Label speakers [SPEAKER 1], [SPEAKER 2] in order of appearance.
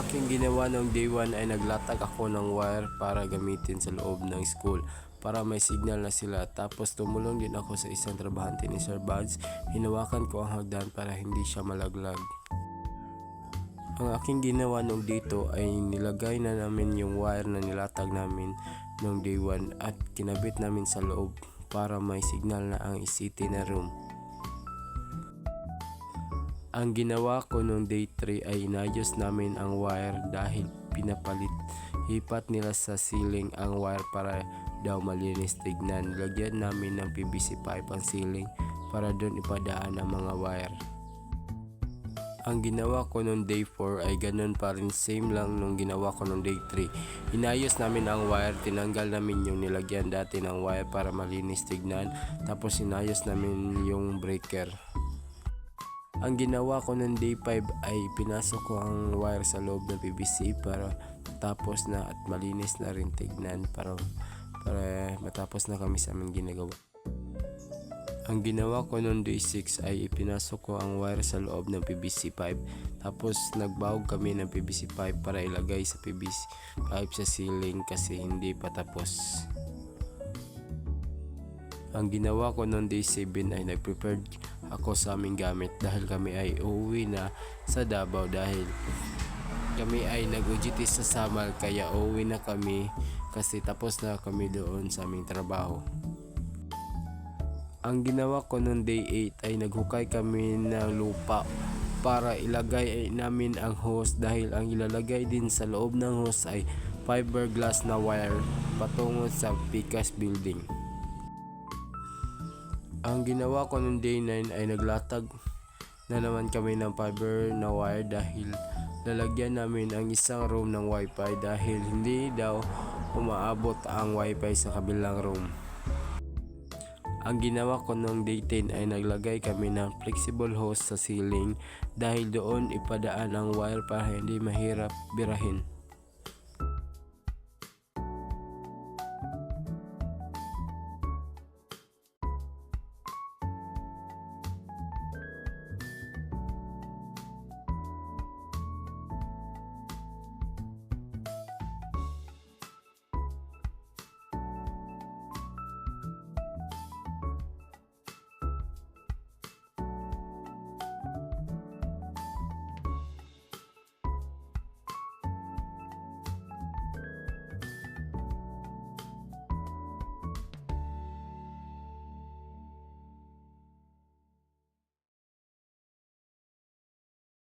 [SPEAKER 1] aking ginawa noong day 1 ay naglatag ako ng wire para gamitin sa loob ng school para may signal na sila. Tapos tumulong din ako sa isang trabahante ni Sir Buds. Hinawakan ko ang hagdan para hindi siya malaglag. Ang aking ginawa noong dito ay nilagay na namin yung wire na nilatag namin noong day 1 at kinabit namin sa loob para may signal na ang city na room. Ang ginawa ko noong day 3 ay inayos namin ang wire dahil hipat nila sa ceiling ang wire para daw malinis tignan. Lagyan namin ng PVC pipe ang ceiling para doon ipadaan ang mga wire. Ang ginawa ko noong day 4 ay ganun pa rin, same lang nung ginawa ko noong day 3. Inayos namin ang wire, tinanggal namin yung nilagyan dati ng wire para malinis tignan, tapos inayos namin yung breaker. Ang ginawa ko ng day 5 ay pinasok ko ang wire sa loob ng PVC para tapos na at malinis na rin tignan para matapos na kami sa aming ginagawa. Ang ginawa ko noong day 6 ay ipinasok ko ang wire sa loob ng PVC pipe, tapos nagbahog kami ng PVC pipe para ilagay sa PVC pipe sa ceiling kasi hindi pa tapos. Ang ginawa ko noong day 7 ay nag-prepared ako sa aming gamit dahil kami ay uuwi na sa Davao dahil kami ay nag-UGT sa Samal, kaya uuwi na kami kasi tapos na kami doon sa aming trabaho. Ang ginawa ko noong day 8 ay naghukay kami ng lupa para ilagay namin ang hose dahil ang ilalagay din sa loob ng hose ay fiberglass na wire patungo sa Picas building. Ang ginawa ko noong day 9 ay naglatag na naman kami ng fiber na wire dahil lalagyan namin ang isang room ng wifi dahil hindi daw umaabot ang wifi sa kabilang room. Ang ginawa ko noong day 10 ay naglagay kami ng flexible hose sa ceiling dahil doon ipadaan ang wire para hindi mahirap birahin.